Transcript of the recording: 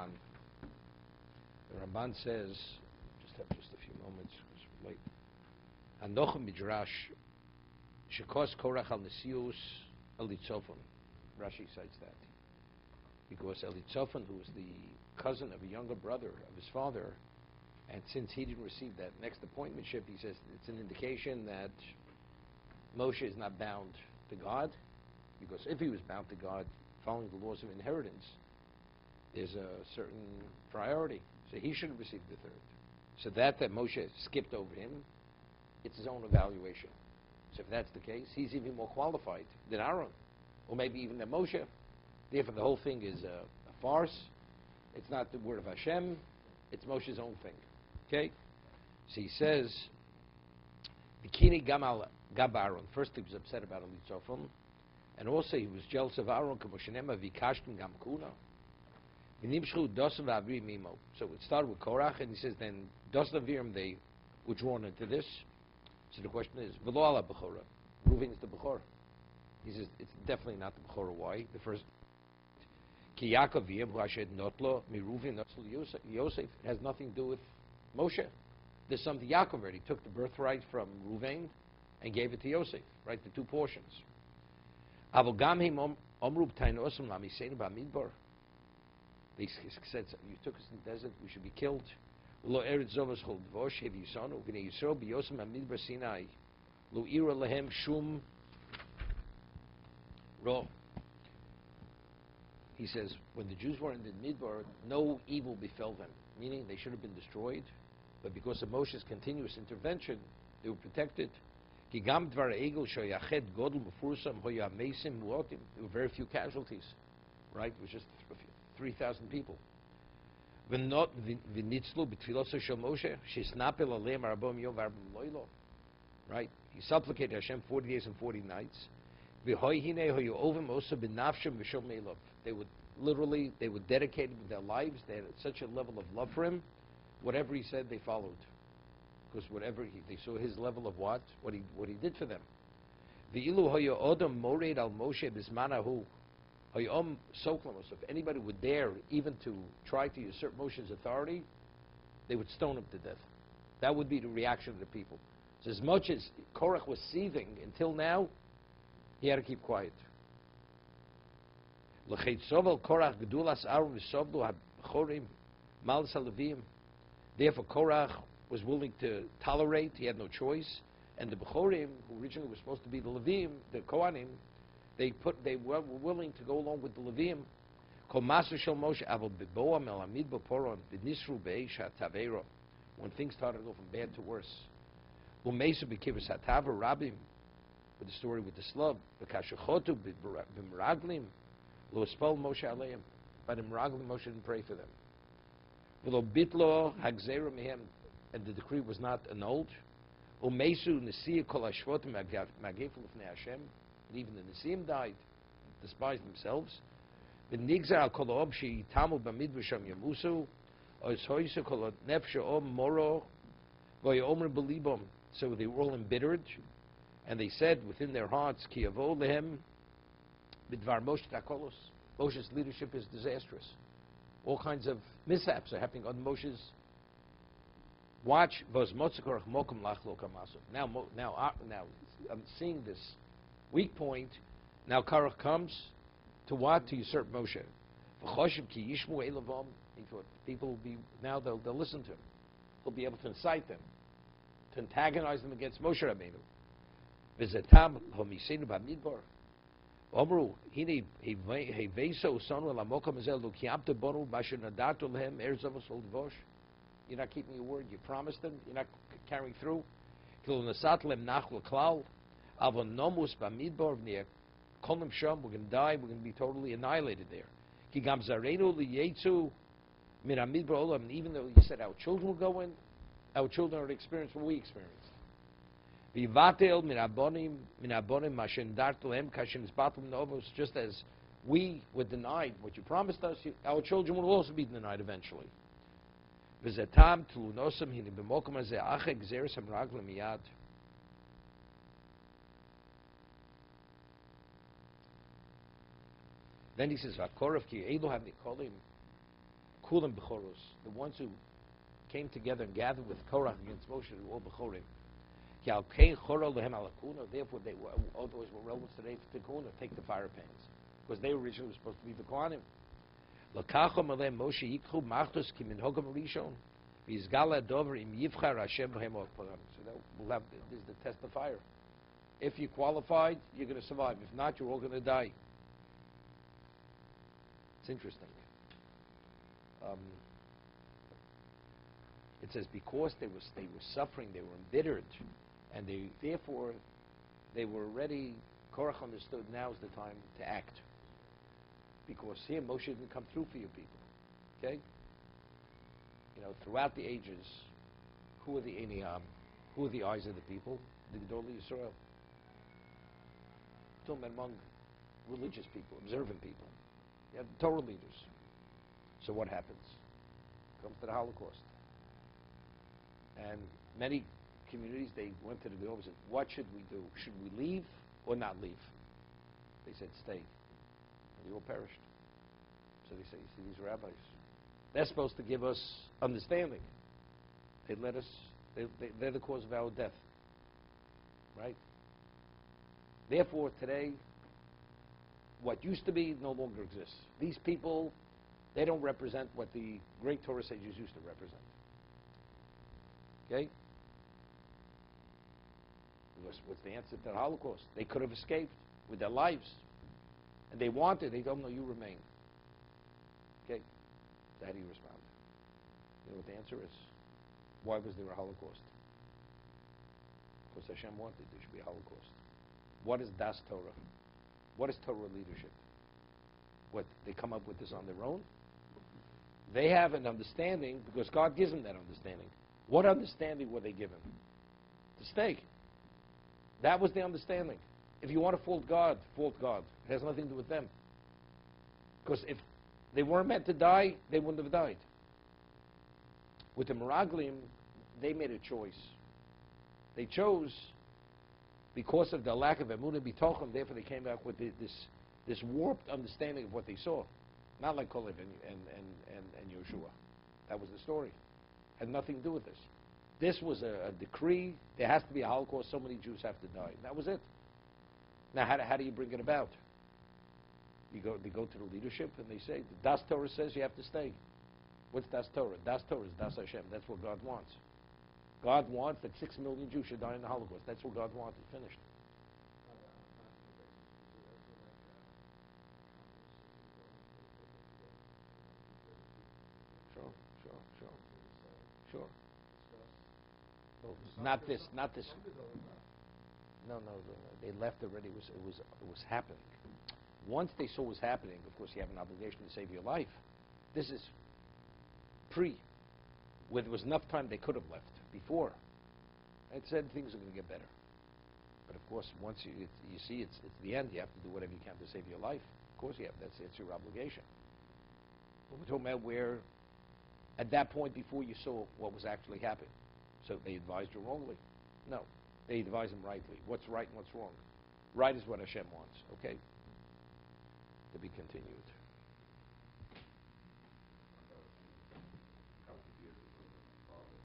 Ramban. The Ramban says, just a few moments, wait. Anochem midrash shekos Korach al nesius Elitzofon. Rashi cites that because Elitzofon, who was the cousin of a younger brother of his father, and since he didn't receive that next appointmentship, he says it's an indication that Moshe is not bound to God, because if he was bound to God, following the laws of inheritance, there's a certain priority. So he should have received the third. So that Moshe skipped over him, it's his own evaluation. So if that's the case, he's even more qualified than Aaron, or maybe even than Moshe. Therefore, the whole thing is a farce. It's not the word of Hashem. It's Moshe's own thing. Okay? So he says, Bikini Gamal Gab Aaron. First, he was upset about Elitzofim, and also he was jealous of Aaron. Vikashtim Gam Kuna. So it started with Korach, and he says, then Dosan Avirim, they were drawn into this. So the question is, V'lo ala Bechora. Reuven is the Bechor. He says, it's definitely not the Bechor. Why? The first, Ki Yaakov V'yem hu ashed notlo mi Reuven notlo Yosef. It has nothing to do with Moshe. There's something Yaakov already took the birthright from Reuven and gave it to Yosef, right? The two portions. Avol gam him omru b'tayin osam lamiseinu b'amidbar. They said, you took us in the desert, we should be killed. Lo eretz zovas chol dvosh hev yisonu v'nei Yisrael b'yosam amidbar Sinai lo ira lehem shum ro. He says, when the Jews were in the Midbar, no evil befell them, meaning they should have been destroyed, but because of Moshe's continuous intervention, they were protected. Ki gam dvar egel shoyached godel b'fursam hoya mesim muotim. There were very few casualties, right? It was just 3,000 people. V'nitzlu b'tfiloso shel Moshe shisnapel aleim arbom yom v'arbom loylo. Right? He supplicated Hashem 40 days and 40 nights. V'hoy hinei hoyu ovim osa b'nafshem v'shom meilov. They would dedicate with their lives. They had such a level of love for him. Whatever he said, they followed. Because they saw his level of what he did for them. V'ilu hoyu odom mored al Moshe b'zmanahu. If anybody would dare even to try to usurp Moshe's authority, they would stone him to death. That would be the reaction of the people. So as much as Korach was seething until now, he had to keep quiet. Therefore, Korach was willing to tolerate. He had no choice. And the Bechorim, who originally were supposed to be the Levim, the Kohanim, they were willing to go along with the Levim. When things started to go from bad to worse. With the story with the Slav, but in Meraglim, Moshe didn't pray for them. And the decree was not annulled. And even the Nisim died, despised themselves. So they were all embittered, and they said within their hearts, Moshe's leadership is disastrous. All kinds of mishaps are happening on Moshe's watch. Now I'm seeing this weak point. Now Korach comes to what? To usurp Moshe. He thought people will be, now they'll listen to him. He'll be able to incite them, to antagonize them against Moshe Rabbeinu. You're not keeping your word. You promised them. You're not carrying through. We're going to die. We're going to be totally annihilated there. Even though you said our children will go in, our children already experienced what we experienced. Just as we were denied what you promised us, our children will also be denied eventually. Then he says, Kulam Bechorus, the ones who came together and gathered with Korach against Moshe, were all Bechorim. Therefore, all those were relevant today for Tikkun, take the fire pans, because they originally were supposed to be the Kohanim. Moshe yikchu machtos ki minhagam rishon, v'yizgala dover im yivchar Hashem b'hem od param. So that we'll have this is the test of fire. If you're qualified, you're going to survive. If not, you're all going to die. It's interesting. It says because they were suffering, they were embittered, and therefore they were ready. Korach understood now is the time to act, because here Moshe didn't come through for you people. Okay, throughout the ages, who are the Eniyam? Who are the eyes of the people? The Gedolei Yisrael. Talking among religious people, observant people. You have the Torah leaders. So what happens? Comes to the Holocaust. And many communities, they went to the Gedolei and said, what should we do? Should we leave or not leave? They said, stay. And they all perished. So they say, you see, these rabbis, they're supposed to give us understanding. They let us, they're the cause of our death. Right? Therefore, today, what used to be no longer exists. These people, they don't represent what the great Torah sages used to represent. Okay? What's the answer to the Holocaust? They could have escaped with their lives. And they wanted, they told them, no, you remain. Okay? So how do you respond? You know what the answer is? Why was there a Holocaust? Because Hashem wanted there should be a Holocaust. What is Das Torah? What is Torah leadership? What, they come up with this on their own? They have an understanding because God gives them that understanding. What understanding were they given? To stay. That was the understanding. If you want to fault God, fault God. It has nothing to do with them. Because if they weren't meant to die, they wouldn't have died. With the Meraglim, they made a choice. They chose because of the lack of emunah bitochon. Therefore, they came back with this warped understanding of what they saw, not like Kalev and Yeshua. That was the story. Had nothing to do with this. This was a decree. There has to be a Holocaust. So many Jews have to die. That was it. Now, how do you bring it about? They go to the leadership and they say, the Das Torah says you have to stay. What's Das Torah? Das Torah is Das Hashem. That's what God wants. God wants that 6 million Jews should die in the Holocaust. That's what God wanted. Finished. Sure. Oh, not this. No. They left already. It was happening. Once they saw what was happening, of course, you have an obligation to save your life. This is where there was enough time they could have left before. It said things are going to get better. But of course, once you see it's the end, you have to do whatever you can to save your life. Of course you have. That's your obligation. But we're talking about where, at that point before you saw what was actually happening. So they advised you wrongly? No. They advised them rightly. What's right and what's wrong? Right is what Hashem wants. Okay? To be continued.